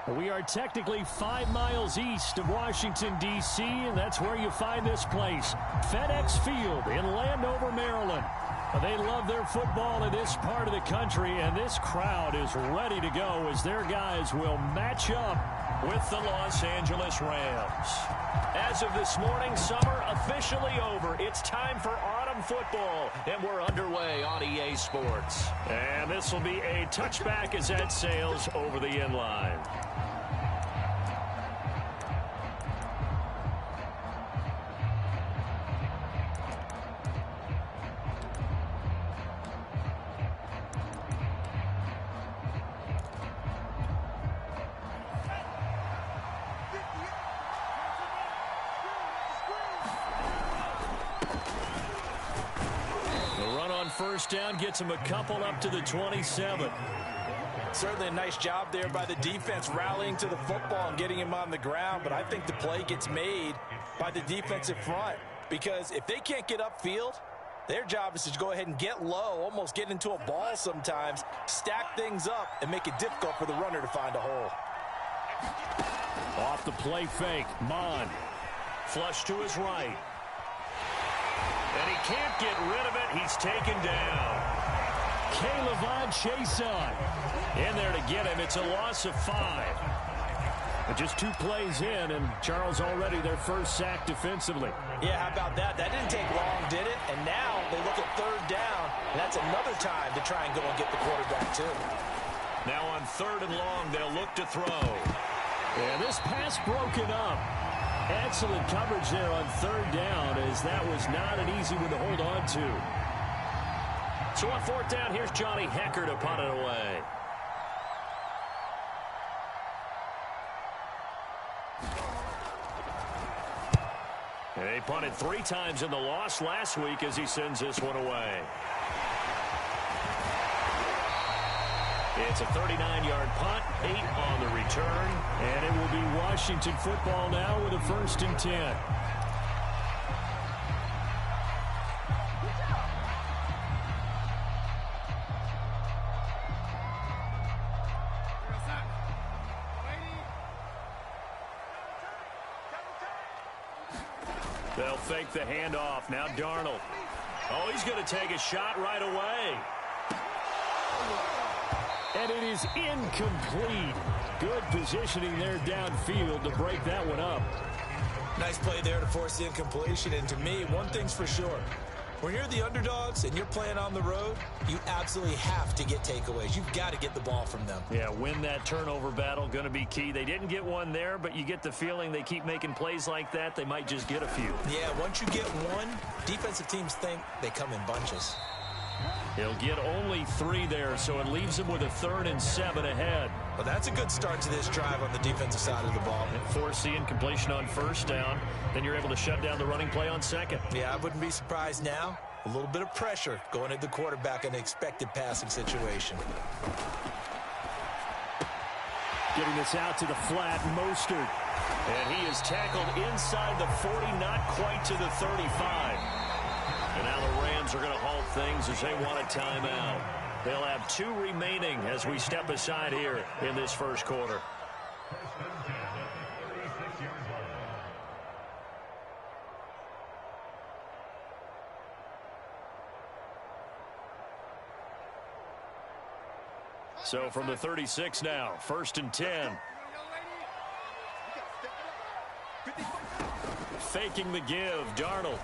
We are technically 5 miles east of Washington, D.C., and that's where you find this place, FedEx Field in Landover, Maryland. They love their football in this part of the country, and this crowd is ready to go as their guys will match up with the Los Angeles Rams. As of this morning, summer officially over. It's time for autumn football, and we're underway on EA Sports. And this will be a touchback as that sails over the end line. First down gets him a couple up to the 27. Certainly a nice job there by the defense rallying to the football and getting him on the ground, but I think the play gets made by the defensive front because if they can't get upfield, their job is to go ahead and get low, almost get into a ball sometimes, stack things up, and make it difficult for the runner to find a hole. Off the play fake, Mon. Flush to his right. And he can't get rid of it. He's taken down. Caleb Chason in there to get him. It's a loss of 5. But just 2 plays in, and Charles already their first sack defensively. Yeah, how about that? That didn't take long, did it? And now they look at third down, and that's another time to try and go and get the quarterback, too. Now on 3rd and long, they'll look to throw. And this pass broken up. Excellent coverage there on 3rd down, as that was not an easy one to hold on to. So on 4th down, here's Johnny Hecker to punt it away. And he punted 3 times in the loss last week as he sends this one away. It's a 39-yard punt, 8 on the return, and it will be Washington football now with a 1st and 10. They'll fake the handoff. Now Darnold. Oh, he's going to take a shot right away. And it is incomplete. Good positioning there downfield to break that one up. Nice play there to force the incompletion. And to me, one thing's for sure. When you're the underdogs and you're playing on the road, you absolutely have to get takeaways. You've got to get the ball from them. Yeah, win that turnover battle, going to be key. They didn't get one there, but you get the feeling they keep making plays like that, they might just get a few. Yeah, once you get one, defensive teams think they come in bunches. He'll get only 3 there, so it leaves him with a 3rd and 7 ahead. Well, that's a good start to this drive on the defensive side of the ball. Force the incompletion on 1st down. Then you're able to shut down the running play on 2nd. Yeah, I wouldn't be surprised now. A little bit of pressure going at the quarterback in an expected passing situation. Getting this out to the flat, Mostert. And he is tackled inside the 40, not quite to the 35. And now the Rams are going to halt things as they want a timeout. They'll have 2 remaining as we step aside here in this 1st quarter. So from the 36 now, 1st and 10. Faking the give, Darnold.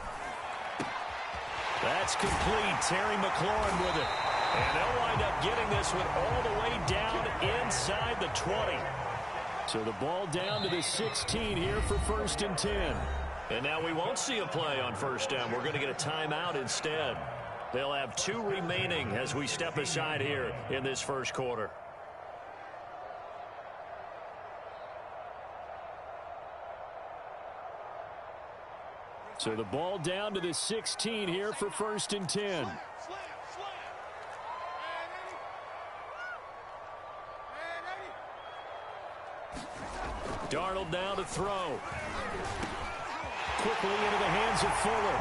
That's complete. Terry McLaurin with it. And they'll wind up getting this one all the way down inside the 20. So the ball down to the 16 here for 1st and 10. And now we won't see a play on 1st down. We're going to get a timeout instead. They'll have 2 remaining as we step aside here in this 1st quarter. So the ball down to the 16 here for 1st and 10. Darnold now to throw. Quickly into the hands of Fuller.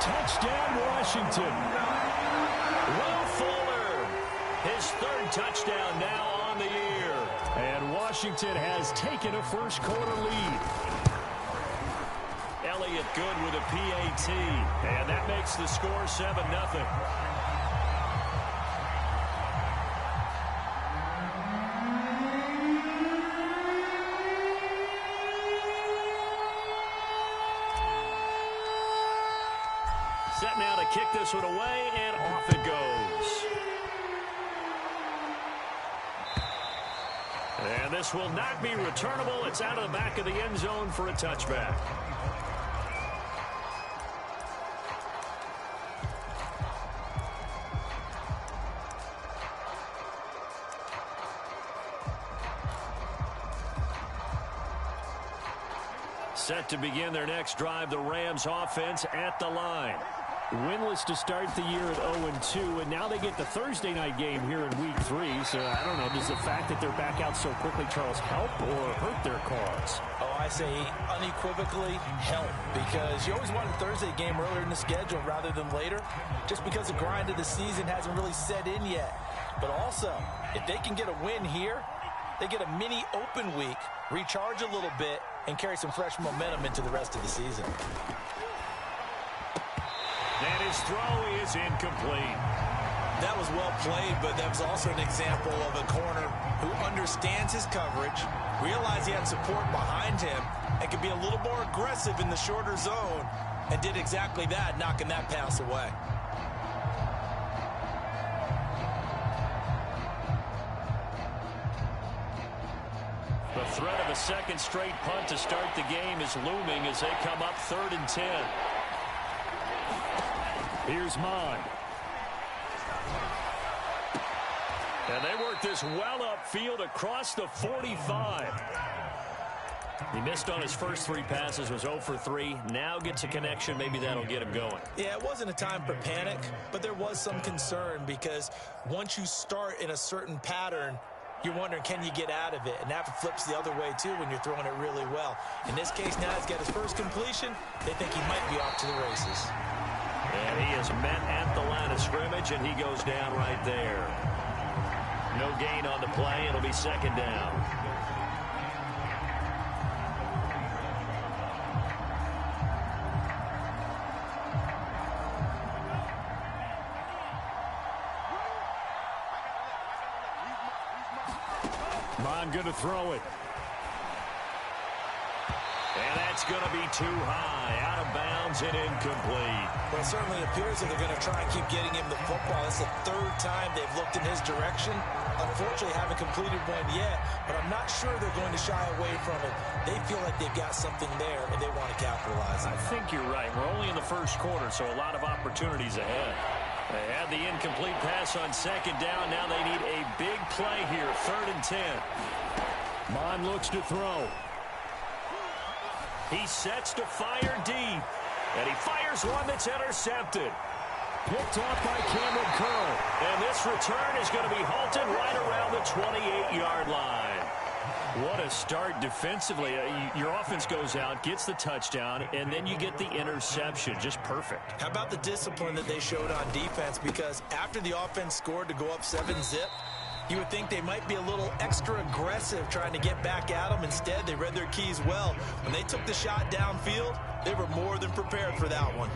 Touchdown, Washington. Will Fuller, his 3rd touchdown now on the year. And Washington Washington has taken a first-quarter lead. Elliott good with a PAT, and that makes the score 7-0. Set now to kick this one away, and off it goes. And this will not be returnable. It's out of the back of the end zone for a touchback. Set to begin their next drive, the Rams offense at the line. Winless to start the year at 0-2, and now they get the Thursday night game here in Week 3. So, I don't know, does the fact that they're back out so quickly, Charles, help or hurt their cause? Oh, I say unequivocally help, because you always want a Thursday game earlier in the schedule rather than later, just because the grind of the season hasn't really set in yet. But also, if they can get a win here, they get a mini open week, recharge a little bit, and carry some fresh momentum into the rest of the season. And his throw is incomplete. That was well played, but that was also an example of a corner who understands his coverage, realized he had support behind him, and could be a little more aggressive in the shorter zone, and did exactly that, knocking that pass away. The threat of a second straight punt to start the game is looming as they come up 3rd and 10. Here's Mond. And they work this well upfield across the 45. He missed on his first 3 passes, was 0 for 3. Now gets a connection. Maybe that'll get him going. Yeah, it wasn't a time for panic, but there was some concern because once you start in a certain pattern, you're wondering, can you get out of it? And that flips the other way, too, when you're throwing it really well. In this case, now he's got his first completion. They think he might be off to the races. And he is met at the line of scrimmage, and he goes down right there. No gain on the play. It'll be 2nd down. Mond going to throw it. And that's going to be too high, out of bounds and incomplete. Well, it certainly appears that they're going to try and keep getting him the football. It's the 3rd time they've looked in his direction. Unfortunately, haven't completed one yet, but I'm not sure they're going to shy away from it. They feel like they've got something there, and they want to capitalize on it. I think you're right. We're only in the first quarter, so a lot of opportunities ahead. They had the incomplete pass on 2nd down. Now they need a big play here, 3rd and 10. Mond looks to throw. He sets to fire deep, and he fires one that's intercepted. Picked off by Cameron Curl, and this return is going to be halted right around the 28-yard line. What a start defensively. Your offense goes out, gets the touchdown, and then you get the interception. Just perfect. How about the discipline that they showed on defense? Because after the offense scored to go up 7-zip, you would think they might be a little extra aggressive trying to get back at them. Instead, they read their keys well. When they took the shot downfield, they were more than prepared for that one.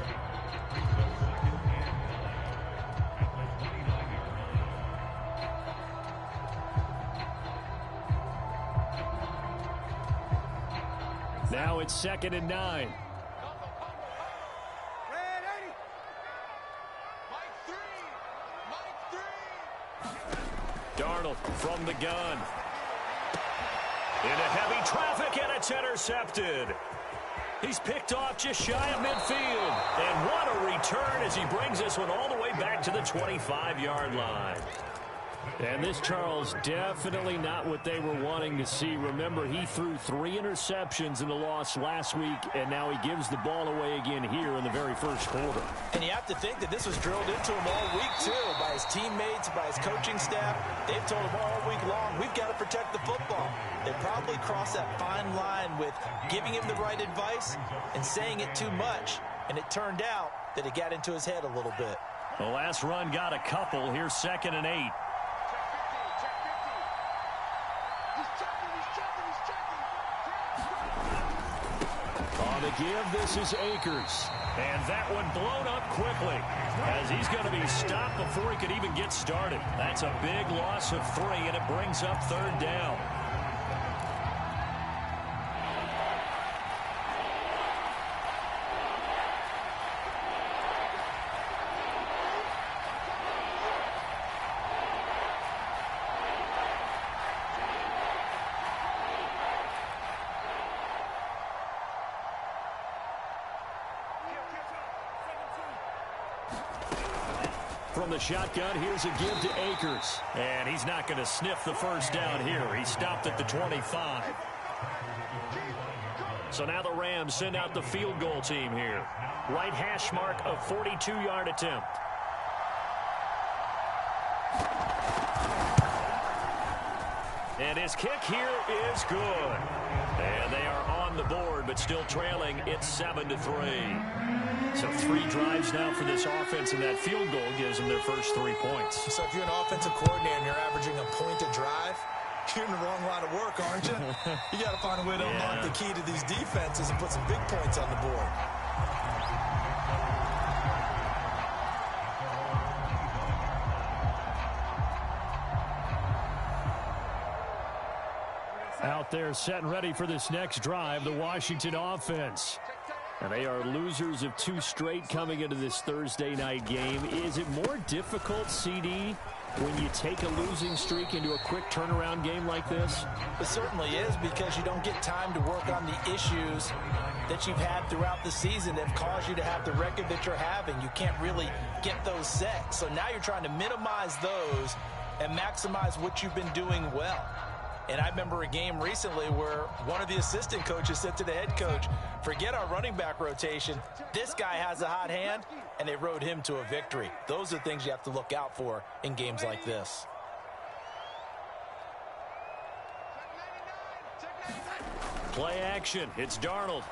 Now it's 2nd and 9. Darnold from the gun. Into heavy traffic, and it's intercepted. He's picked off just shy of midfield. And what a return as he brings this one all the way back to the 25-yard line. And this, Charles, definitely not what they were wanting to see. Remember, he threw 3 interceptions in the loss last week, and now he gives the ball away again here in the very first quarter. And you have to think that this was drilled into him all week, too, by his teammates, by his coaching staff. They've told him all week long, we've got to protect the football. They probably crossed that fine line with giving him the right advice and saying it too much. And it turned out that it got into his head a little bit. The last run got a couple. Here's 2nd and 8. On the give, this is Akers. And that one blown up quickly as he's going to be stopped before he could even get started. That's a big loss of 3, and it brings up 3rd down. From the shotgun, here's a give to Akers. And he's not going to sniff the first down here. He stopped at the 25. So now the Rams send out the field goal team here. Right hash mark of 42-yard attempt. And his kick here is good. And they are on the board, but still trailing. It's 7-3. So 3 drives now for this offense, and that field goal gives them their first 3 points. So if you're an offensive coordinator and you're averaging a point a drive, you're in the wrong line of work, aren't you? You got to find a way to unlock the key to these defenses and put some big points on the board. Out there set and ready for this next drive, the Washington offense. And they are losers of 2 straight coming into this Thursday night game. Is it more difficult, CD, when you take a losing streak into a quick turnaround game like this? It certainly is, because you don't get time to work on the issues that you've had throughout the season that have caused you to have the record that you're having. You can't really get those set. So now you're trying to minimize those and maximize what you've been doing well. And I remember a game recently where one of the assistant coaches said to the head coach, forget our running back rotation. This guy has a hot hand, and they rode him to a victory. Those are things you have to look out for in games like this. Play action. It's Darnold.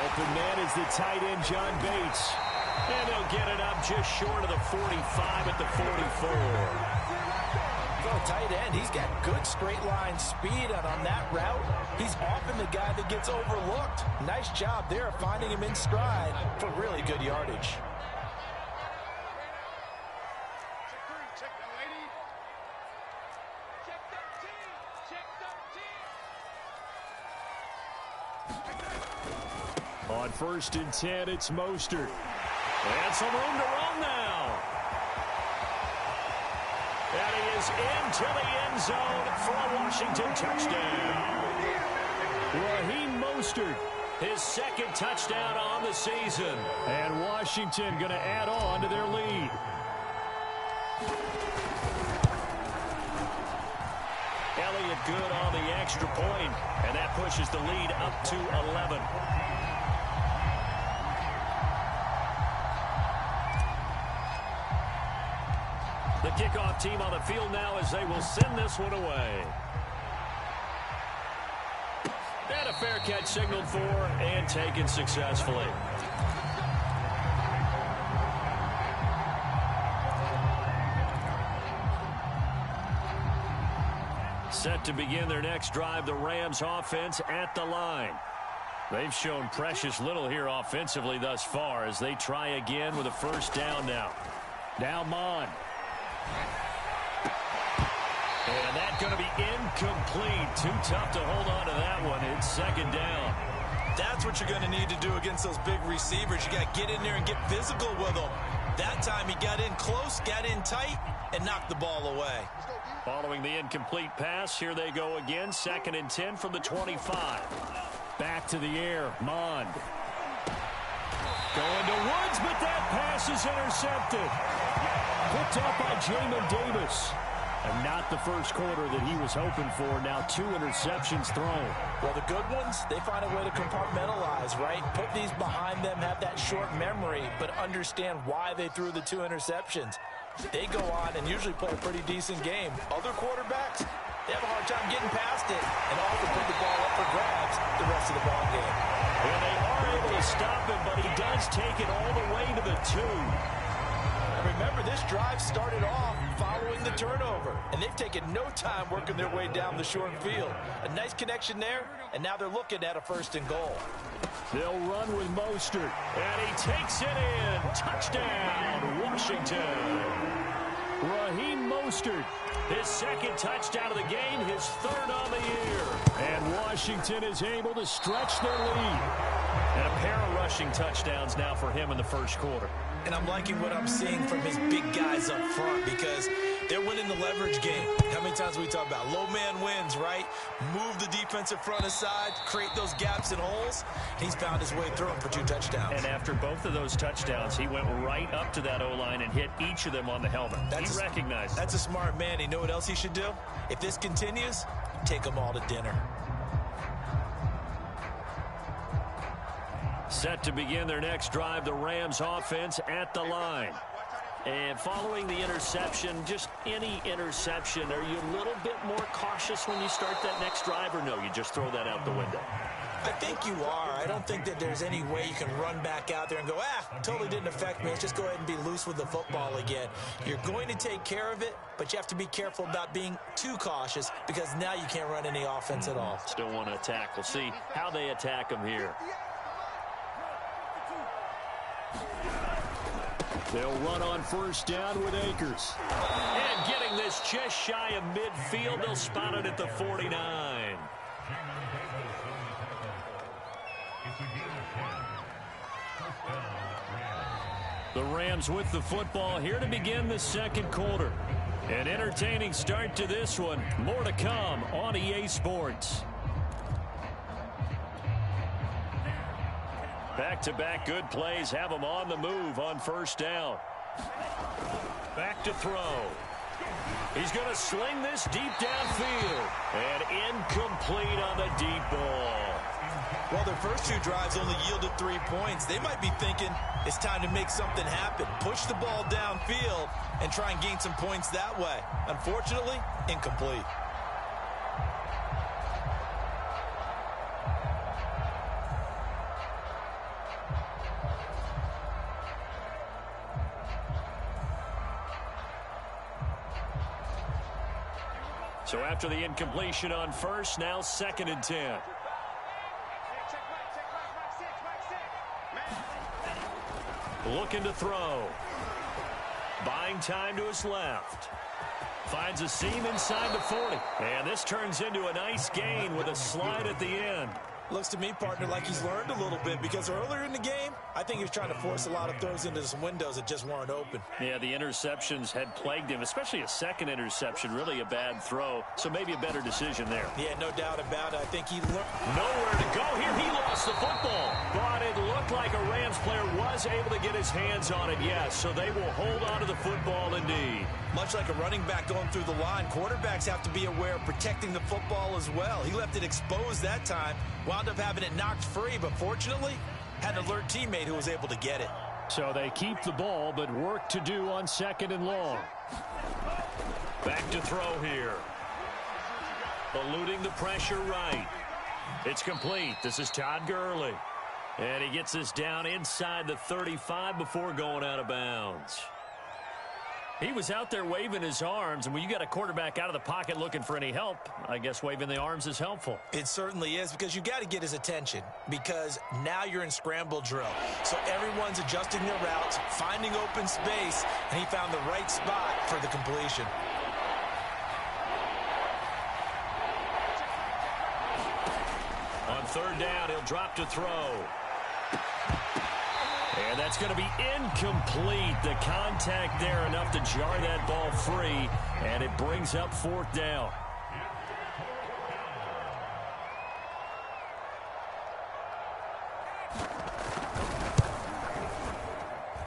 Open man is the tight end, John Bates. And they'll get it up just short of the 45 at the 44. For a tight end, he's got good straight line speed, and on that route, he's often the guy that gets overlooked. Nice job there finding him in stride for really good yardage. On 1st and 10, it's Mostert. And some room to run now. And he is into the end zone for a Washington touchdown. Raheem Mostert, his 2nd touchdown on the season. And Washington going to add on to their lead. Elliott good on the extra point, and that pushes the lead up to 11. The kickoff team on the field now as they will send this one away. And a fair catch signaled for and taken successfully. Set to begin their next drive, the Rams offense at the line. They've shown precious little here offensively thus far as they try again with a first down now. Now Mon. And that's going to be incomplete. Too tough to hold on to that one. It's 2nd down. That's what you're going to need to do against those big receivers. You got to get in there and get physical with them. That time he got in close, got in tight, and knocked the ball away. Following the incomplete pass, here they go again. 2nd and 10 from the 25. Back to the air, Mond. Going to Woods, but that pass is intercepted. Picked up by Jamin Davis. And not the first quarter that he was hoping for. Now 2 interceptions thrown. Well, the good ones, they find a way to compartmentalize, right? Put these behind them, have that short memory, but understand why they threw the 2 interceptions. They go on and usually play a pretty decent game. Other quarterbacks, they have a hard time getting past it and often put the ball up for grabs the rest of the ball game. Well, they are able to stop him, but he does take it all the way to the 2. And remember, this drive started off following the turnover, and they've taken no time working their way down the short field. A nice connection there, and now they're looking at a 1st and goal. They'll run with Mostert, and he takes it in. Touchdown, Washington. Raheem Mostert, his 2nd touchdown of the game, his 3rd on the year. And Washington is able to stretch their lead. And a pair of rushing touchdowns now for him in the 1st quarter. And I'm liking what I'm seeing from his big guys up front because they're winning the leverage game. How many times we talk about low man wins, right? Move the defensive front aside, create those gaps and holes. He's found his way through them for 2 touchdowns. And after both of those touchdowns, he went right up to that O-line and hit each of them on the helmet. He recognized. That's a smart man. You know what else he should do? If this continues, take them all to dinner. Set to begin their next drive, the Rams offense at the line. And following the interception, just any interception, are you a little bit more cautious when you start that next drive, or no, you just throw that out the window? I think you are. I don't think that there's any way you can run back out there and go, totally didn't affect me. Let's just go ahead and be loose with the football again. You're going to take care of it, but you have to be careful about being too cautious because now you can't run any offense at all. Still want to attack. We'll see how they attack them here. They'll run on 1st down with Akers. And getting this just shy of midfield, they'll spot it at the 49. The Rams with the football here to begin the 2nd quarter. An entertaining start to this one. More to come on EA Sports. Back-to-back good plays have them on the move on 1st down. Back to throw. He's going to sling this deep downfield. And incomplete on the deep ball. Well, their first 2 drives only yielded 3 points. They might be thinking it's time to make something happen. Push the ball downfield and try and gain some points that way. Unfortunately, incomplete. So after the incompletion on 1st, now 2nd and 10. Looking to throw. Buying time to his left. Finds a seam inside the 40. And this turns into a nice gain with a slide at the end. Looks to me, partner, like he's learned a little bit because earlier in the game, I think he was trying to force a lot of throws into some windows that just weren't open. Yeah, the interceptions had plagued him, especially a 2nd interception, really a bad throw. So maybe a better decision there. Yeah, no doubt about it. I think he learned. Nowhere to go here. He lost the football. But it looked like a Rams player was able to get his hands on it, yes. So they will hold on to the football indeed. Much like a running back going through the line, quarterbacks have to be aware of protecting the football as well. He left it exposed that time, wound up having it knocked free, but fortunately, had an alert teammate who was able to get it. So they keep the ball, but work to do on 2nd and long. Back to throw here. Eluding the pressure right. It's complete. This is Todd Gurley. And he gets this down inside the 35 before going out of bounds. He was out there waving his arms, and when you got a quarterback out of the pocket looking for any help, I guess waving the arms is helpful. It certainly is, because you got to get his attention, because now you're in scramble drill. So everyone's adjusting their routes, finding open space, and he found the right spot for the completion. On 3rd down, he'll drop to throw. And that's going to be incomplete. The contact there enough to jar that ball free, and it brings up 4th down.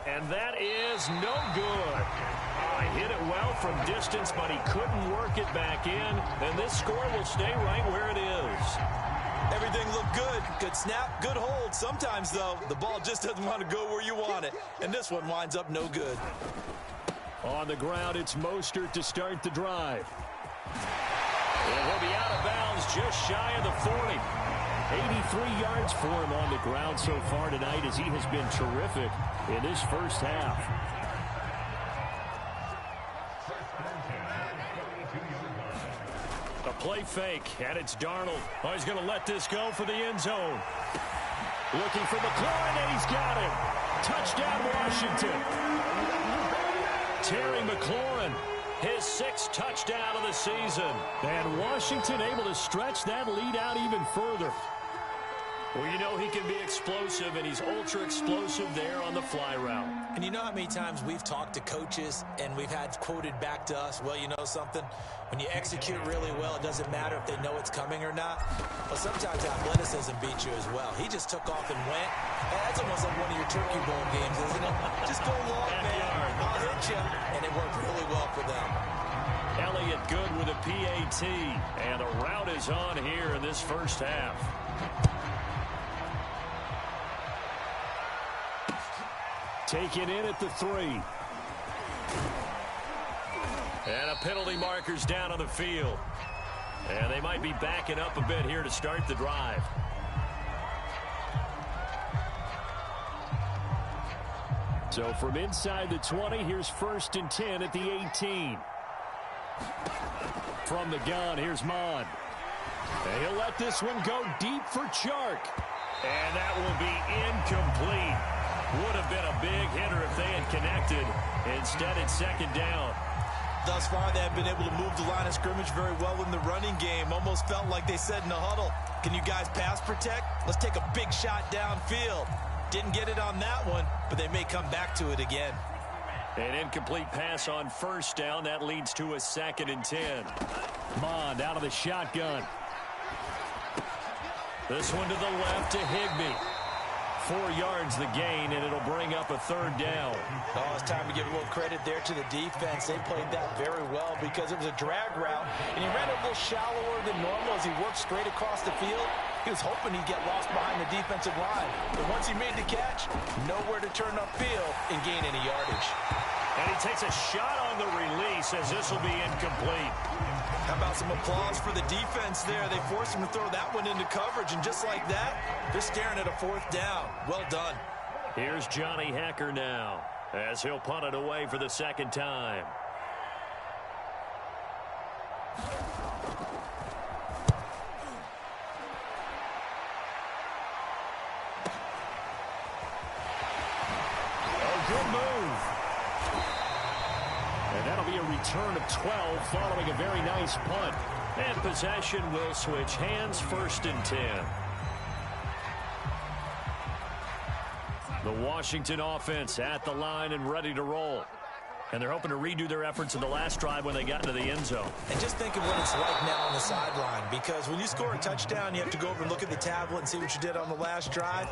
And that is no good. He hit it well from distance, but he couldn't work it back in, and this score will stay right where it is. Everything looked good. Good snap, good hold. Sometimes, though, the ball just doesn't want to go where you want it. And this one winds up no good. On the ground, it's Mostert to start the drive. And he'll be out of bounds just shy of the 40. 83 yards for him on the ground so far tonight as he has been terrific in this first half. A play fake, and it's Darnold. Oh, he's going to let this go for the end zone. Looking for McLaurin, and he's got him. Touchdown, Washington. Terry McLaurin, his 6th touchdown of the season. And Washington able to stretch that lead out even further. Well, you know he can be explosive, and he's ultra-explosive there on the fly route. And you know how many times we've talked to coaches and we've had quoted back to us, well, you know something? When you execute really well, it doesn't matter if they know it's coming or not. Well, sometimes athleticism beats you as well. He just took off and went. Hey, that's almost like one of your Turkey Bowl games, isn't it? Just go long, man. I'll hit you. And it worked really well for them. Elliott good with a PAT. And the route is on here in this first half. Taken in at the 3. And a penalty marker's down on the field. And they might be backing up a bit here to start the drive. So from inside the 20, here's 1st and 10 at the 18. From the gun, here's Mond. And he'll let this one go deep for Chark. And that will be incomplete. Would have been a big hitter if they had connected. Instead, it's 2nd down. Thus far, they have been able to move the line of scrimmage very well in the running game. Almost felt like they said in the huddle, can you guys pass protect? Let's take a big shot downfield. Didn't get it on that one, but they may come back to it again. An incomplete pass on 1st down. That leads to a 2nd and 10. Mond out of the shotgun. This one to the left to Higbee. 4 yards the gain, and it'll bring up a 3rd down. Oh, it's time to give a little credit there to the defense. They played that very well because it was a drag route, and he ran a little shallower than normal as he worked straight across the field. He was hoping he'd get lost behind the defensive line. But once he made the catch, nowhere to turn upfield and gain any yardage. And he takes a shot on the release as this will be incomplete. How about some applause for the defense there? They forced him to throw that one into coverage, and just like that, they're staring at a 4th down. Well done. Here's Johnny Hecker now as he'll punt it away for the 2nd time. Oh, good move. And that'll be a return of 12 following a very nice punt. And possession will switch hands, 1st and 10. The Washington offense at the line and ready to roll. And they're hoping to redo their efforts in the last drive when they got into the end zone. And just think of what it's like now on the sideline, because when you score a touchdown, you have to go over and look at the tablet and see what you did on the last drive.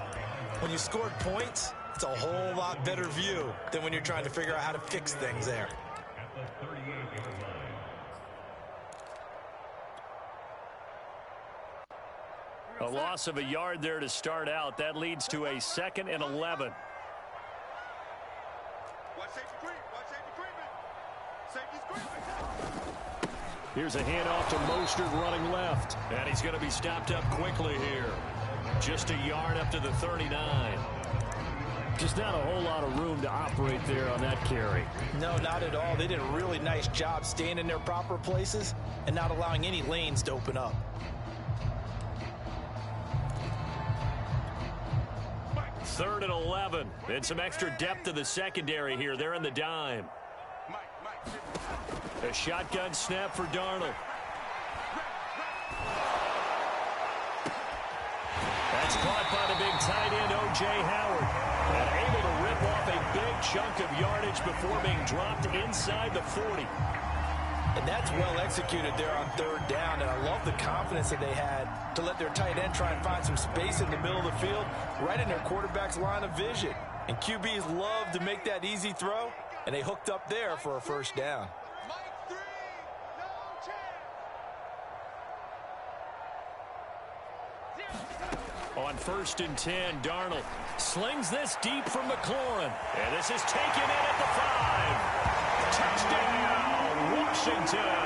When you scored points, it's a whole lot better view than when you're trying to figure out how to fix things there. A loss of a yard there to start out. That leads to a 2nd and 11. Here's a handoff to Mostert running left. And he's going to be stopped up quickly here. Just a yard up to the 39. Just not a whole lot of room to operate there on that carry. No, not at all. They did a really nice job staying in their proper places and not allowing any lanes to open up. Third and 11. And some extra depth to the secondary here. They're in the dime. A shotgun snap for Darnold. That's caught by the big tight end, O.J. Howard. And able to rip off a big chunk of yardage before being dropped inside the 40. And that's well executed there on 3rd down. And I love the confidence that they had to let their tight end try and find some space in the middle of the field, right in their quarterback's line of vision. And QBs love to make that easy throw, and they hooked up there for a 1st down. On 1st and 10, Darnold slings this deep from McLaurin. And this is taken in at the 5. Touchdown, Washington.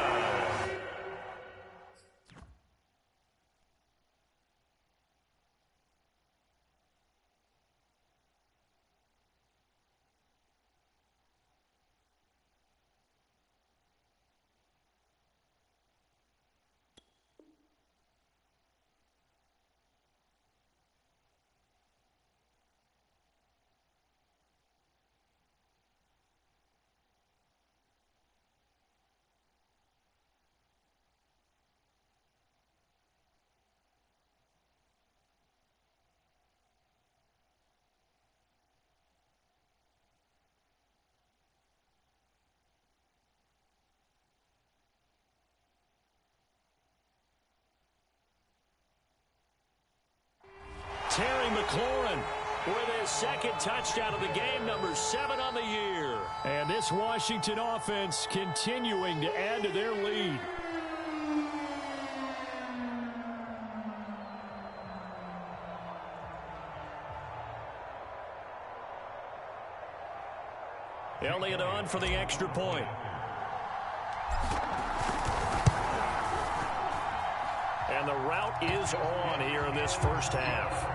McLaurin with his second touchdown of the game, number 7 on the year. And this Washington offense continuing to add to their lead. Elliott on for the extra point. And the route is on here in this first half.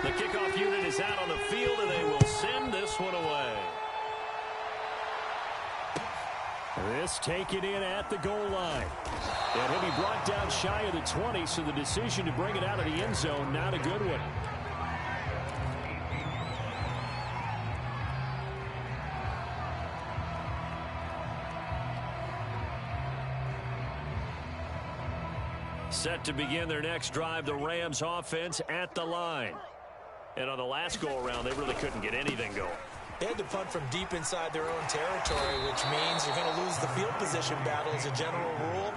The kickoff unit is out on the field, and they will send this one away. This taken in at the goal line. And he'll be brought down shy of the 20, so the decision to bring it out of the end zone, not a good one. Set to begin their next drive, the Rams offense at the line. And on the last go-around, they really couldn't get anything going. They had to punt from deep inside their own territory, which means you're going to lose the field position battle as a general rule.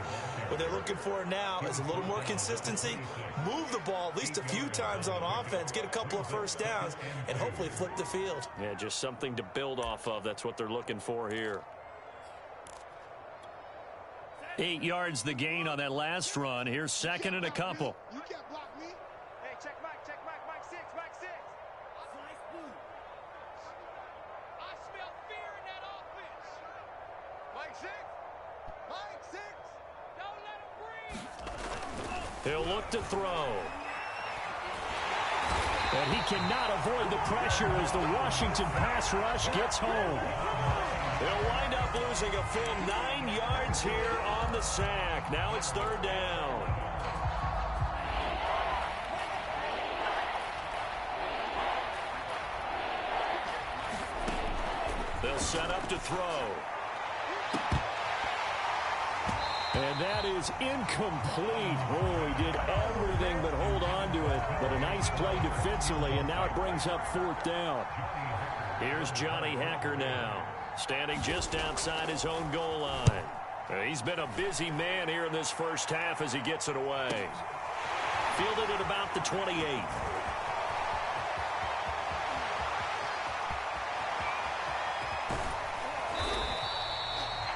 What they're looking for now is a little more consistency, move the ball at least a few times on offense, get a couple of first downs, and hopefully flip the field. Yeah, just something to build off of. That's what they're looking for here. 8 yards the gain on that last run. Here's second and a couple. You can't block me. Hey, check Mike, Mike 6, Mike 6. I smell fear in that offense. Mike 6. Mike 6. Don't let him breathe. He'll look to throw. And he cannot avoid the pressure as the Washington pass rush gets home. They'll wind up losing a full 9 yards here on the sack. Now it's third down. They'll set up to throw. And that is incomplete. Oh, he did everything but hold on to it. But a nice play defensively, and now it brings up fourth down. Here's Johnny Hacker now, standing just outside his own goal line. He's been a busy man here in this first half as he gets it away. Fielded at about the 28.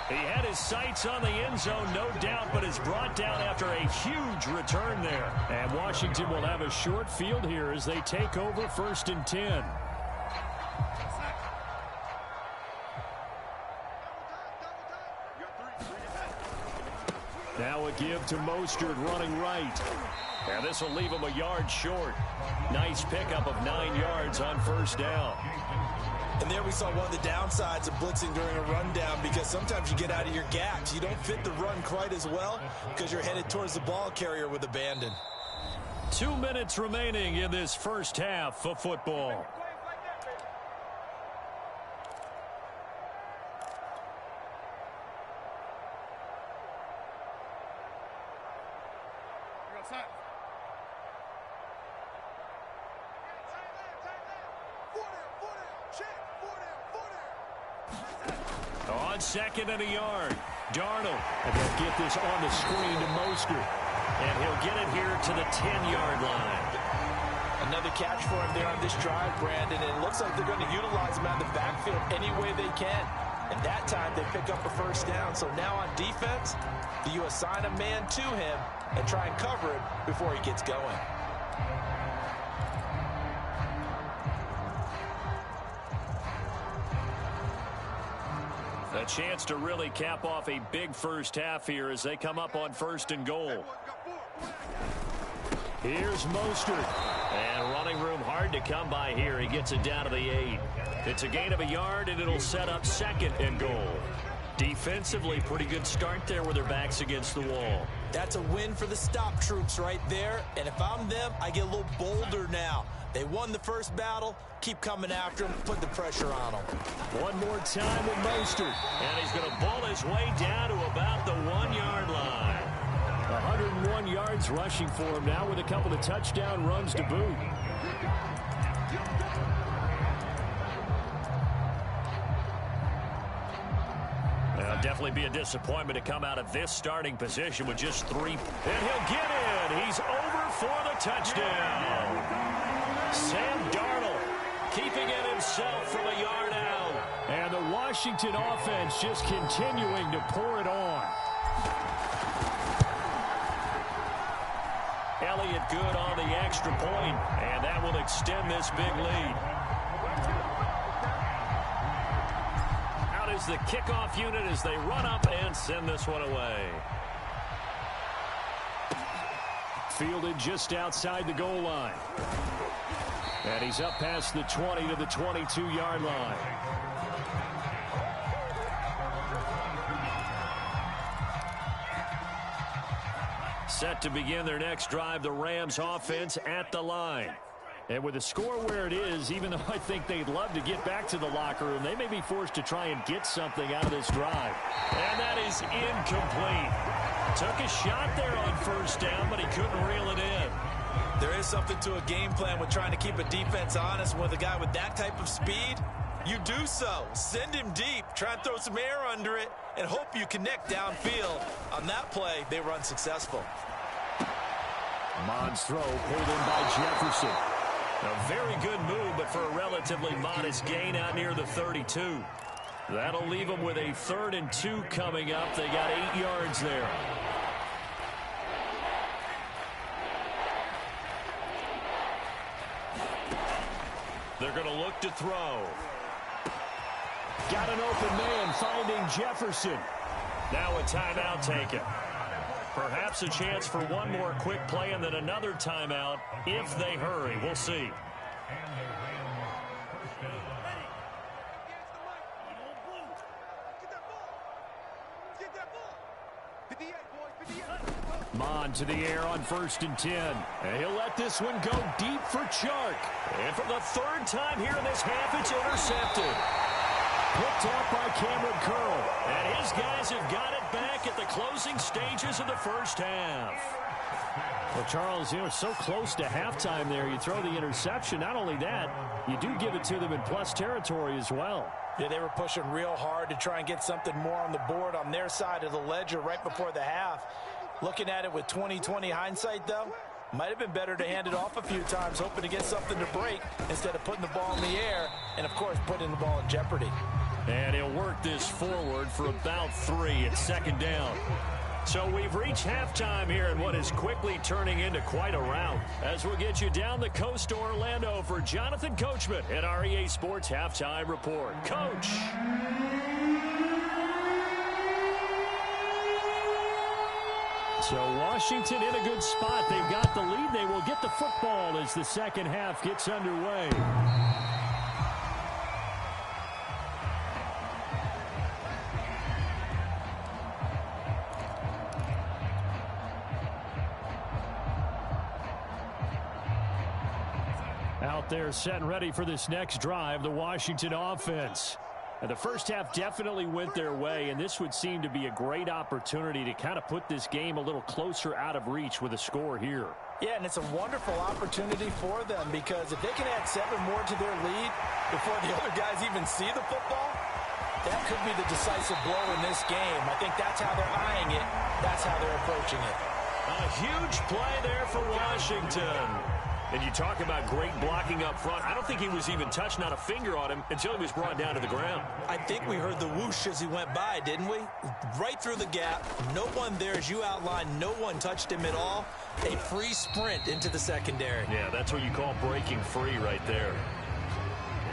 He had his sights on the end zone, no doubt, but is brought down after a huge return there. And Washington will have a short field here as they take over 1st and 10. Now a give to Mostert running right. And this will leave him a yard short. Nice pickup of 9 yards on first down. And there we saw one of the downsides of blitzing during a rundown, because sometimes you get out of your gaps. You don't fit the run quite as well because you're headed towards the ball carrier with abandon. 2 minutes remaining in this first half of football. On second and a yard, Darnold. And they'll get this on the screen to Mostert. And he'll get it here to the 10-yard line. Another catch for him there on this drive, Brandon. And it looks like they're going to utilize him out of the backfield any way they can. And that time they pick up a first down. So now on defense, do you assign a man to him and try and cover him before he gets going? A chance to really cap off a big first half here as they come up on 1st and goal. Here's Mostert. And running room hard to come by here. He gets it down to the 8. It's a gain of a yard, and it'll set up 2nd and goal. Defensively, pretty good start there with their backs against the wall. That's a win for the stop troops right there. And if I'm them, I get a little bolder now. They won the first battle. Keep coming after him. Put the pressure on him. One more time with Mostert. And he's going to ball his way down to about the 1-yard line. 101 yards rushing for him now with a couple of touchdown runs to boot. Now Definitely be a disappointment to come out of this starting position with just 3. And he'll get in. He's over for the touchdown. Sam Darnold keeping it himself from a yard out. And the Washington offense just continuing to pour it on. Elliott good on the extra point, and that will extend this big lead. Out is the kickoff unit as they run up and send this one away. Fielded just outside the goal line. And he's up past the 20 to the 22-yard line. Set to begin their next drive, the Rams offense at the line. And with the score where it is, even though I think they'd love to get back to the locker room, they may be forced to try and get something out of this drive. And that is incomplete. Took a shot there on first down, but he couldn't reel it in. There is something to a game plan with trying to keep a defense honest. With a guy with that type of speed, you do so. Send him deep, try and throw some air under it, and hope you connect downfield. On that play, they were unsuccessful. Mond's throw pulled in by Jefferson. A very good move, but for a relatively modest gain out near the 32. That'll leave them with a 3rd and 2 coming up. They got 8 yards there. They're going to look to throw. Got an open man finding Jefferson. Now a timeout taken. Perhaps a chance for one more quick play and then another timeout if they hurry. We'll see. Mond to the air on 1st and 10. And he'll let this one go deep for Chark. And for the 3rd time here in this half, it's intercepted. Picked up by Cameron Curl. And his guys have got it back at the closing stages of the first half. Well, Charles, you know, so close to halftime there. You throw the interception. Not only that, you do give it to them in plus territory as well. Yeah, they were pushing real hard to try and get something more on the board on their side of the ledger right before the half. Looking at it with 20/20 hindsight, though, might have been better to hand it off a few times, hoping to get something to break instead of putting the ball in the air and, of course, putting the ball in jeopardy. And he'll work this forward for about 3. It's 2nd down. So we've reached halftime here in what is quickly turning into quite a rout. As we'll get you down the coast to Orlando for Jonathan Coachman at our EA Sports Halftime Report. Coach. So Washington in a good spot. They've got the lead. They will get the football as the second half gets underway. Out there set and ready for this next drive, the Washington offense. And the first half definitely went their way, and this would seem to be a great opportunity to kind of put this game a little closer out of reach with a score here. Yeah, and it's a wonderful opportunity for them because if they can add 7 more to their lead before the other guys even see the football, that could be the decisive blow in this game. I think that's how they're eyeing it. That's how they're approaching it. A huge play there for Washington. And you talk about great blocking up front. I don't think he was even touched, not a finger on him, until he was brought down to the ground. I think we heard the whoosh as he went by, didn't we? Right through the gap. No one there, as you outlined. No one touched him at all. A free sprint into the secondary. Yeah, that's what you call breaking free right there.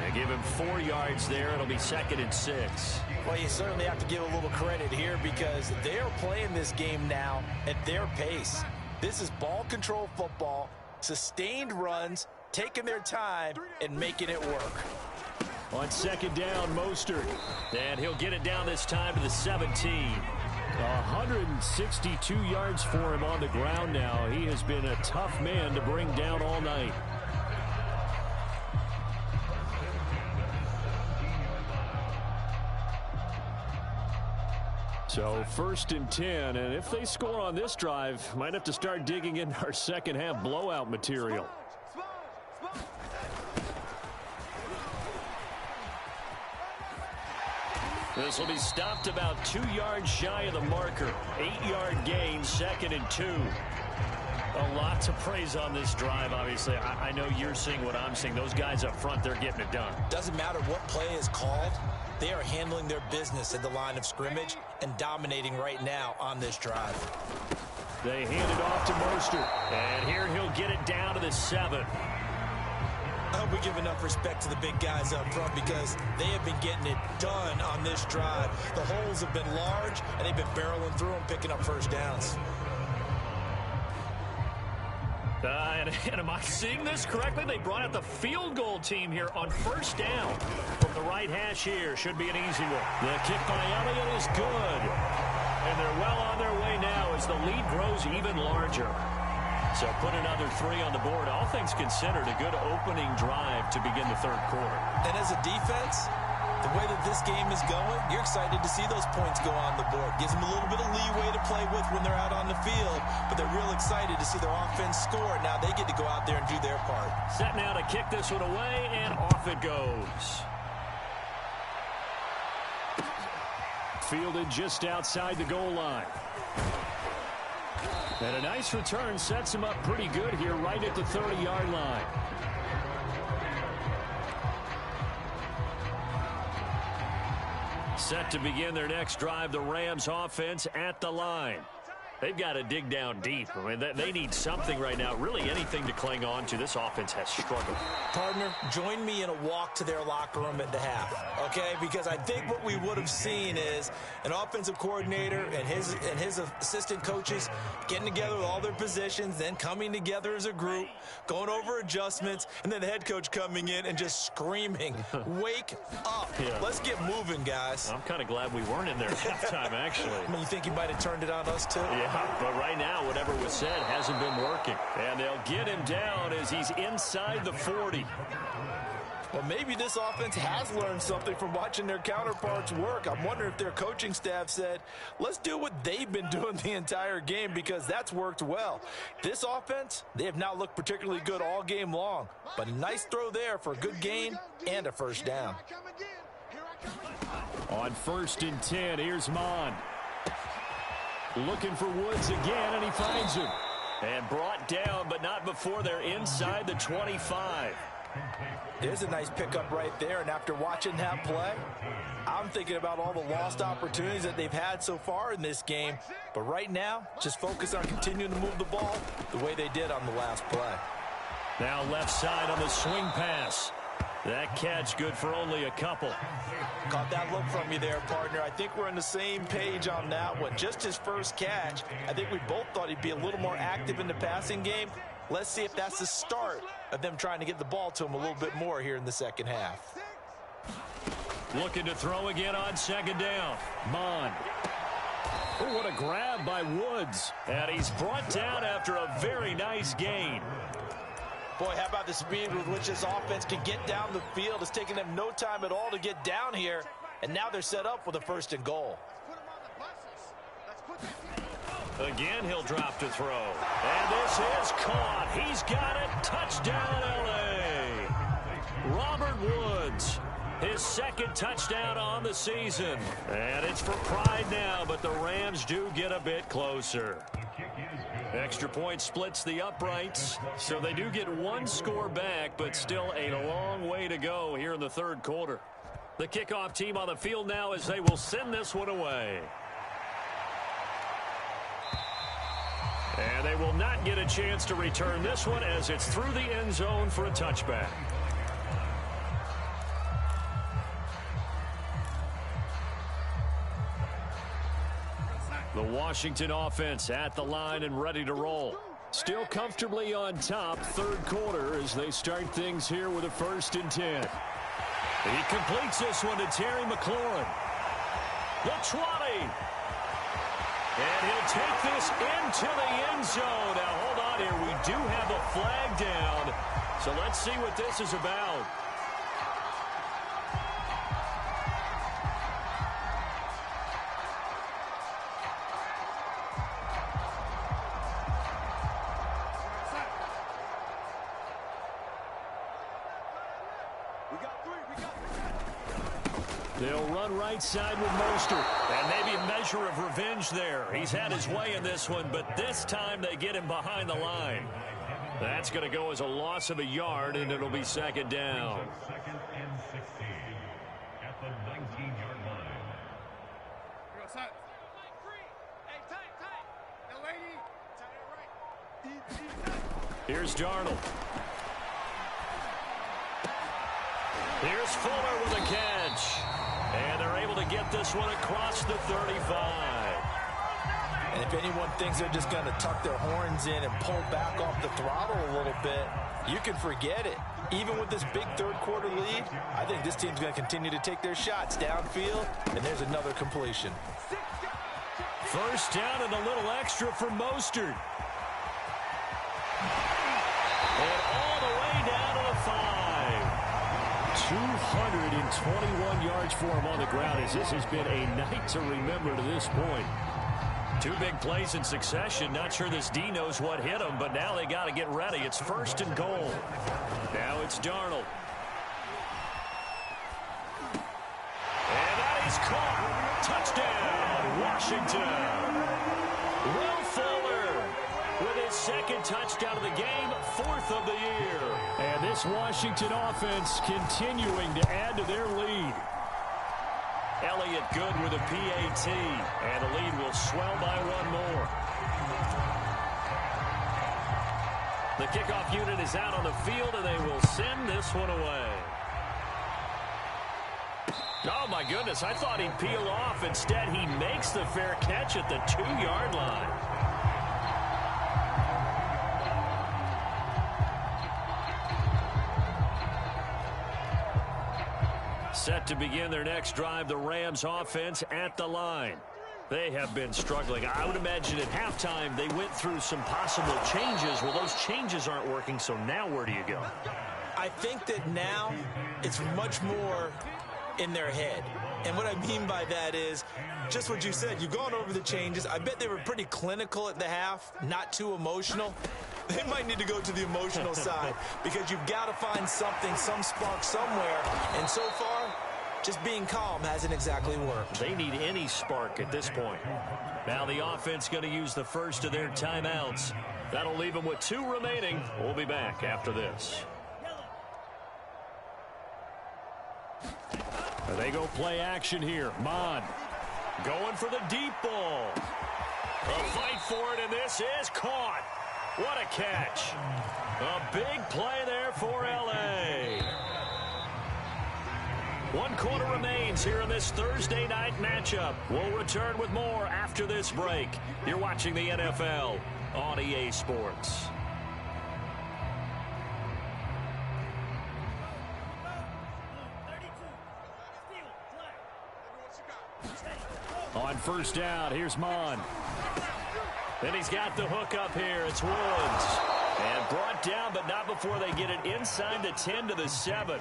And give him 4 yards there. It'll be 2nd and 6. Well, you certainly have to give a little credit here because they're playing this game now at their pace. This is ball control football. Sustained runs, taking their time, and making it work. On 2nd down, Mostert. And he'll get it down this time to the 17. 162 yards for him on the ground now. He has been a tough man to bring down all night. So 1st and 10, and if they score on this drive, might have to start digging into our second half blowout material. This will be stopped about 2 yards shy of the marker. 8-yard gain, 2nd and 2. A lot to praise on this drive, obviously. I know you're seeing what I'm seeing. Those guys up front, they're getting it done. Doesn't matter what play is called. They are handling their business at the line of scrimmage and dominating right now on this drive. They hand it off to Mostert. And here he'll get it down to the 7. I hope we give enough respect to the big guys up front because they have been getting it done on this drive. The holes have been large, and they've been barreling through them, picking up first downs. And am I seeing this correctly? They brought out the field goal team here on first down. From the right hash here, should be an easy one. The kick by Elliott is good. And they're well on their way now as the lead grows even larger. So put another 3 on the board. All things considered, a good opening drive to begin the third quarter. And as a defense, the way that this game is going, you're excited to see those points go on the board. Gives them a little bit of leeway to play with when they're out on the field, but they're real excited to see their offense score. Now they get to go out there and do their part. Set now to kick this one away, and off it goes. Fielded just outside the goal line. And a nice return sets him up pretty good here right at the 30-yard line. Set to begin their next drive, the Rams offense at the line. They've got to dig down deep. I mean, they need something right now, really anything to cling on to. This offense has struggled. Partner, join me in a walk to their locker room at the half, okay? Because I think what we would have seen is an offensive coordinator and his assistant coaches getting together with all their positions, then coming together as a group, going over adjustments, and then the head coach coming in and just screaming, wake up. Yeah. Let's get moving, guys. I'm kind of glad we weren't in there at halftime, actually. I mean, you think he might have turned it on us, too? Yeah, but right now, whatever was said hasn't been working. And they'll get him down as he's inside the 40. Well, maybe this offense has learned something from watching their counterparts work. I'm wondering if their coaching staff said, let's do what they've been doing the entire game because that's worked well. This offense, they have not looked particularly good all game long. But a nice throw there for a good gain and a first down. On 1st and 10, here's Mon. Looking for Woods again, and he finds him. And brought down, but not before they're inside the 25. There's a nice pickup right there, and after watching that play, I'm thinking about all the lost opportunities that they've had so far in this game. But right now, just focus on continuing to move the ball the way they did on the last play. Now left side on the swing pass. That catch good for only a couple. Caught that look from you there, partner. I think we're on the same page on that one. Just his first catch, I think we both thought he'd be a little more active in the passing game. Let's see if that's the start of them trying to get the ball to him a little bit more here in the second half. Looking to throw again on 2nd down. Mon. Oh, what a grab by Woods. And he's brought down after a very nice gain. Boy, how about the speed with which this offense can get down the field? It's taken them no time at all to get down here, and now they're set up with a 1st and goal. Again, he'll drop to throw. And this is caught. He's got it. Touchdown, L.A. Robert Woods, his 2nd touchdown on the season. And it's for pride now, but the Rams do get a bit closer. Extra point splits the uprights, so they do get 1 score back, but still a long way to go here in the 3rd quarter. The kickoff team on the field now as they will send this one away. And they will not get a chance to return this one as it's through the end zone for a touchback. The Washington offense at the line and ready to roll. Still comfortably on top, 3rd quarter as they start things here with a 1st and 10. He completes this one to Terry McLaurin. The 20. And he'll take this into the end zone. Now, hold on here. We do have a flag down. So let's see what this is about. They'll run right side with Mostert. And maybe a measure of revenge there. He's had his way in this one, but this time they get him behind the line. That's going to go as a loss of a yard, and it'll be second down. Second and 16 at the 19-yard line. Hey, tight. Now, lady, tight it right. Here's Darnold. Here's Fuller with a catch. And they're able to get this one across the 35. And if anyone thinks they're just going to tuck their horns in and pull back off the throttle a little bit, you can forget it. Even with this big third-quarter lead, I think this team's going to continue to take their shots downfield, and there's another completion. First down and a little extra for Mostert. And all the way down to the 5. 221 yards for him on the ground, as this has been a night to remember to this point. Two big plays in succession. Not sure this D knows what hit him, but now they got to get ready. It's first and goal. Now it's Darnold. And that is caught. Touchdown, Washington. Will Fuller with his second touchdown of the game, 4th of the year. And this Washington offense continuing to add to their lead. Elliott good with a PAT, and the lead will swell by one more. The kickoff unit is out on the field, and they will send this one away. Oh, my goodness, I thought he'd peel off. Instead, he makes the fair catch at the 2-yard line. Set to begin their next drive, the Rams offense at the line. They have been struggling. I would imagine at halftime they went through some possible changes. Well, those changes aren't working, so now where do you go? I think that now it's much more in their head. And what I mean by that is just what you said. You've gone over the changes. I bet they were pretty clinical at the half, not too emotional. They might need to go to the emotional side because you've got to find something, some spark somewhere. And so far, just being calm hasn't exactly worked. They need any spark at this point. Now the offense going to use the first of their timeouts. That'll leave them with 2 remaining. We'll be back after this. They go play action here. Mon going for the deep ball. A fight for it, and this is caught. What a catch. A big play there for L.A. 1 quarter remains here in this Thursday night matchup. We'll return with more after this break. You're watching the NFL on EA Sports. On first down, here's Mon. Then he's got the hook up here. It's Woods. And brought down, but not before they get it inside the 10 to the 7.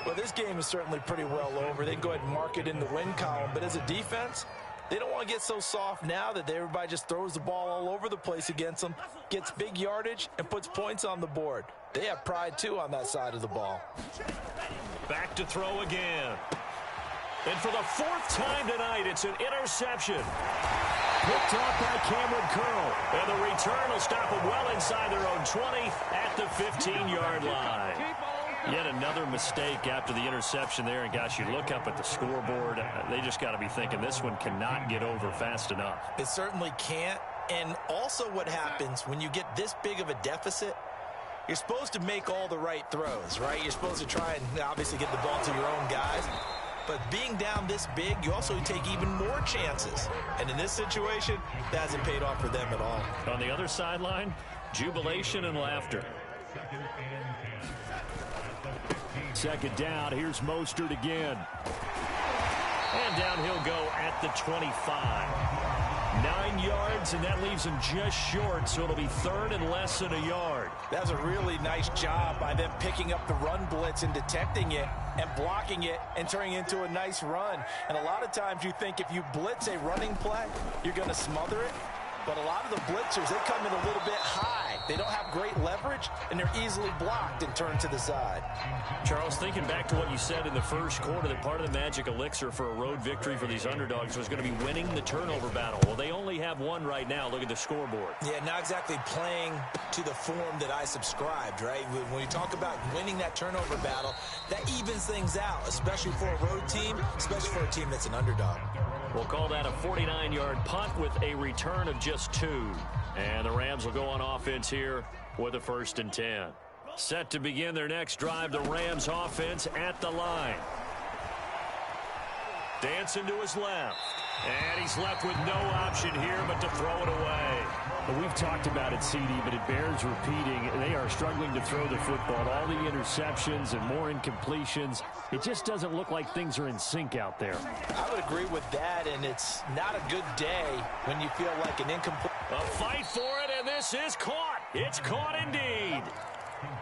Well, this game is certainly pretty well over. They can go ahead and mark it in the win column. But as a defense, they don't want to get so soft now that everybody just throws the ball all over the place against them, gets big yardage, and puts points on the board. They have pride, too, on that side of the ball. Back to throw again. And for the 4th time tonight, it's an interception. Picked off by Cameron Curl. And the return will stop them well inside their own 20 at the 15-yard line. Yet another mistake after the interception there. And, gosh, you look up at the scoreboard, they just got to be thinking this one cannot get over fast enough. It certainly can't. And also what happens when you get this big of a deficit, you're supposed to make all the right throws, right? You're supposed to try and obviously get the ball to your own guys. But being down this big, you also take even more chances. And in this situation, that hasn't paid off for them at all. On the other sideline, jubilation and laughter. Second down, here's Mostert again. And down he'll go at the 25. 9 yards, and that leaves him just short, so it'll be 3rd and less than a yard. That's a really nice job by them picking up the run blitz and detecting it and blocking it and turning it into a nice run. And a lot of times you think if you blitz a running play, you're going to smother it. But a lot of the blitzers, they come in a little bit high They don't have great leverage, and they're easily blocked and turned to the side. Charles, thinking back to what you said in the first quarter, that part of the magic elixir for a road victory for these underdogs was going to be winning the turnover battle. Well, they only have one right now. Look at the scoreboard. Yeah, not exactly playing to the form that I subscribed, right? When you talk about winning that turnover battle, that evens things out, especially for a road team, especially for a team that's an underdog. We'll call that a 49-yard punt with a return of just 2. And the Rams will go on offense here with a 1st and 10. Set to begin their next drive, the Rams offense at the line. Dancing to his left. And he's left with no option here but to throw it away. Well, we've talked about it, CD, but it bears repeating. They are struggling to throw the football. All the interceptions and more incompletions. It just doesn't look like things are in sync out there. I would agree with that, and it's not a good day when you feel like an incomplete. A fight for it, and this is caught. It's caught indeed.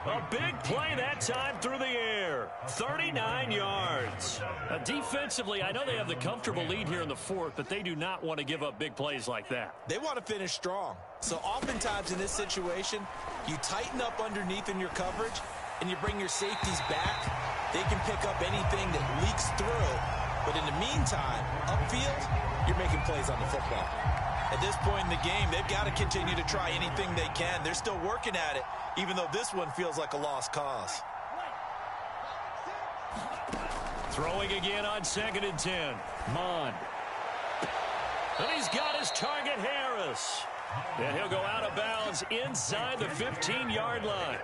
A big play that time through the air. 39 yards. Defensively, I know they have the comfortable lead here in the 4th, but they do not want to give up big plays like that. They want to finish strong. So oftentimes in this situation, you tighten up underneath in your coverage, and you bring your safeties back. They can pick up anything that leaks through. But in the meantime, upfield, you're making plays on the football. At this point in the game, they've got to continue to try anything they can. They're still working at it, even though this one feels like a lost cause. Throwing again on 2nd and 10. Mond. And he's got his target, Harris. And he'll go out of bounds inside the 15-yard line.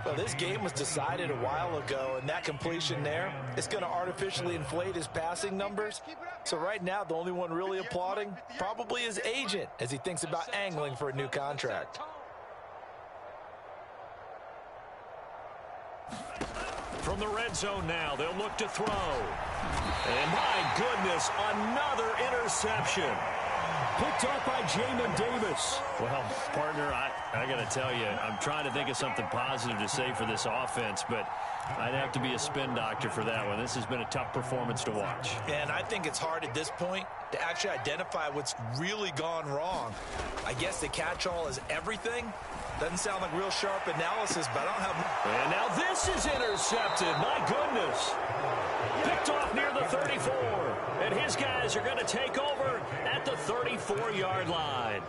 Well, this game was decided a while ago, and that completion there, it's going to artificially inflate his passing numbers. So right now, the only one really applauding probably his agent as he thinks about angling for a new contract. From the red zone now, they'll look to throw. And my goodness, another interception. Picked off by Jamin Davis. Well, partner, I got to tell you, I'm trying to think of something positive to say for this offense, but I'd have to be a spin doctor for that one. This has been a tough performance to watch. And I think it's hard at this point to actually identify what's really gone wrong. I guess the catch-all is everything. Doesn't sound like real sharp analysis, but I don't have... And now this is intercepted. My goodness. Picked off near the 34. And his guys are going to take over at the 34-yard line.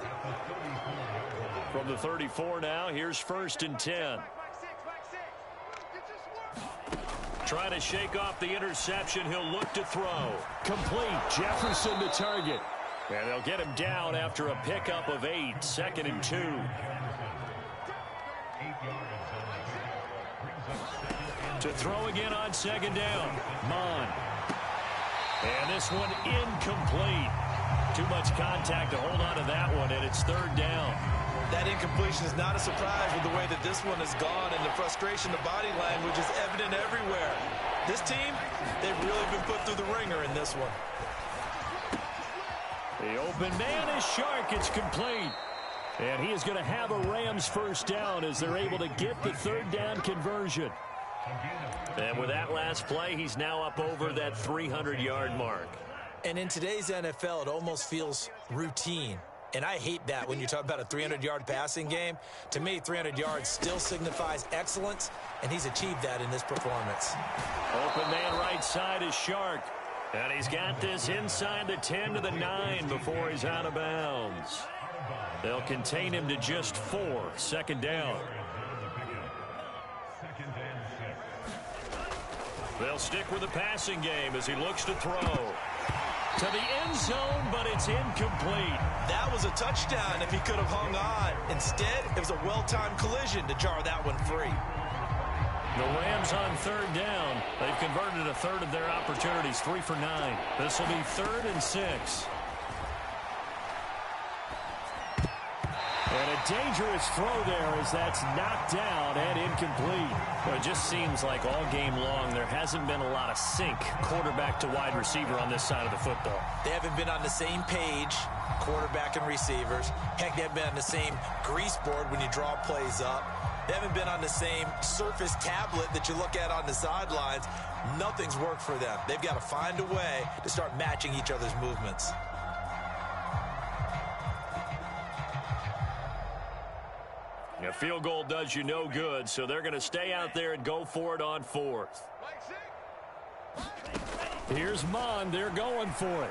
From the 34 now, here's 1st and 10. Trying to shake off the interception. He'll look to throw. Complete. Jefferson to target. And they'll get him down after a pickup of 8. 2nd and 2. To throw again on 2nd down. Mond. And this one incomplete. Too much contact to hold on to that one, and it's 3rd down. That incompletion is not a surprise with the way that this one has gone, and the frustration, the body language is evident everywhere. This team, they've really been put through the ringer in this one. The open man is Shark. It's complete. And he is going to have a Rams 1st down as they're able to get the 3rd down conversion. And with that last play, he's now up over that 300-yard mark. And in today's NFL, it almost feels routine. And I hate that when you talk about a 300-yard passing game. To me, 300 yards still signifies excellence, and he's achieved that in this performance. Open man right side is Shark. And he's got this inside the 10 to the 9 before he's out of bounds. They'll contain him to just 4. 2nd down. They'll stick with the passing game as he looks to throw. To the end zone, but it's incomplete. That was a touchdown if he could have hung on. Instead, it was a well-timed collision to jar that one free. The Rams on 3rd down. They've converted a 1/3 of their opportunities, 3 for 9. This will be 3rd and 6. And a dangerous throw there as that's knocked down and incomplete. Well, it just seems like all game long there hasn't been a lot of sync quarterback to wide receiver on this side of the football. They haven't been on the same page, quarterback and receivers. Heck, they haven't been on the same grease board when you draw plays up. They haven't been on the same surface tablet that you look at on the sidelines. Nothing's worked for them. They've got to find a way to start matching each other's movements. A field goal does you no good, so they're going to stay out there and go for it on 4th. Here's Mon. They're going for it.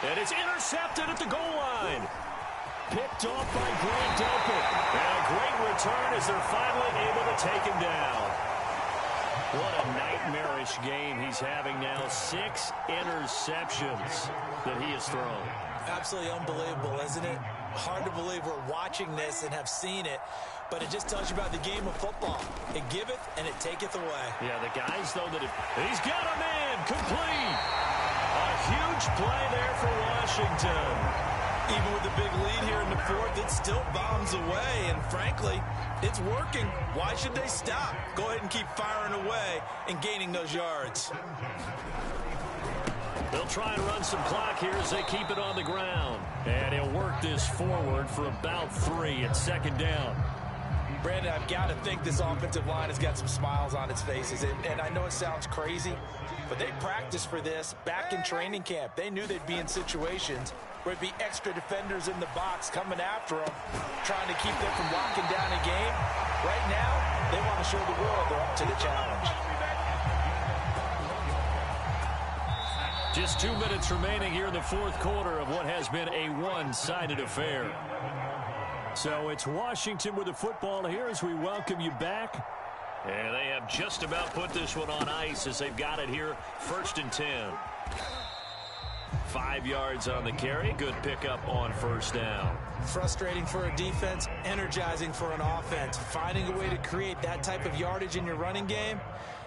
And it's intercepted at the goal line. Picked off by Grant Delpit. And a great return as they're finally able to take him down. What a nightmarish game he's having now. 6 interceptions that he has thrown. Absolutely unbelievable, isn't it? Hard to believe we're watching this and have seen it, but it just tells you about the game of football. It giveth and it taketh away. Yeah, the guys, though, that he's got a man complete. A huge play there for Washington. Even with the big lead here in the 4th, it still bombs away, and frankly, it's working. Why should they stop? Go ahead and keep firing away and gaining those yards. They'll try and run some clock here as they keep it on the ground. And he'll work this forward for about 3 at 2nd down. Brandon, I've got to think this offensive line has got some smiles on its faces. And I know it sounds crazy, but they practiced for this back in training camp. They knew they'd be in situations where there'd be extra defenders in the box coming after them, trying to keep them from locking down a game. Right now, they want to show the world they're up to the challenge. Just 2 minutes remaining here in the 4th quarter of what has been a one-sided affair. So it's Washington with the football here as we welcome you back. And they have just about put this one on ice as they've got it here 1st and 10. 5 yards on the carry. Good pickup on 1st down. Frustrating for a defense, energizing for an offense. Finding a way to create that type of yardage in your running game,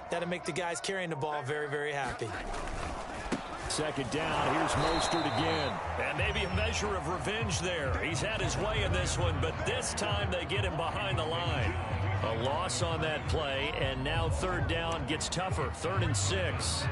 that'll make the guys carrying the ball very, very happy. 2nd down. Here's Mostert again. And maybe a measure of revenge there. He's had his way in this one, but this time they get him behind the line. A loss on that play, and now 3rd down gets tougher. 3rd and 6.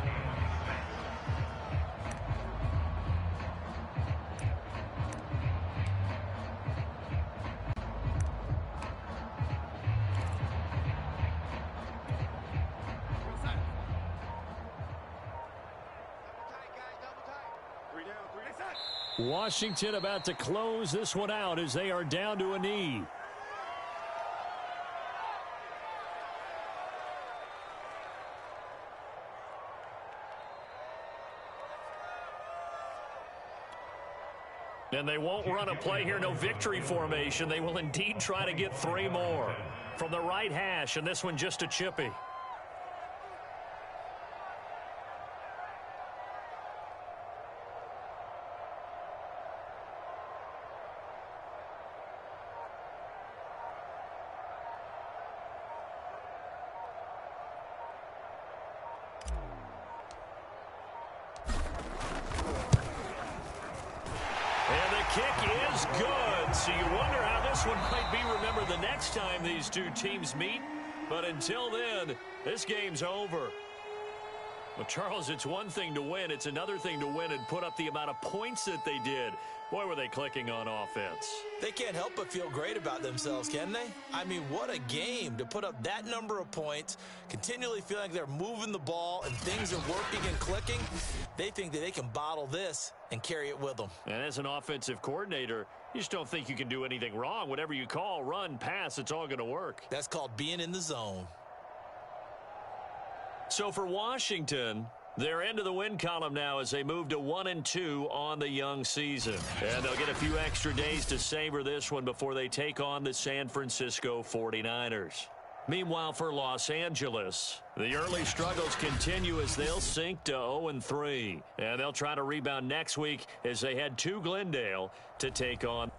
Washington about to close this one out as they are down to a knee. And they won't run a play here, no victory formation. They will indeed try to get 3 more. From the right hash, and this one just a chippy. Kick is good, so you wonder how this one might be remembered the next time these two teams meet. But until then, this game's over. Well, Charles, it's one thing to win. It's another thing to win and put up the amount of points that they did. Boy, were they clicking on offense. They can't help but feel great about themselves, can they? I mean, what a game to put up that number of points, continually feeling like they're moving the ball and things are working and clicking. They think that they can bottle this and carry it with them. And as an offensive coordinator, you just don't think you can do anything wrong. Whatever you call, run, pass, it's all going to work. That's called being in the zone. So for Washington, they're into the win column now as they move to 1-2 on the young season. And they'll get a few extra days to savor this one before they take on the San Francisco 49ers. Meanwhile, for Los Angeles, the early struggles continue as they'll sink to 0-3. And they'll try to rebound next week as they head to Glendale to take on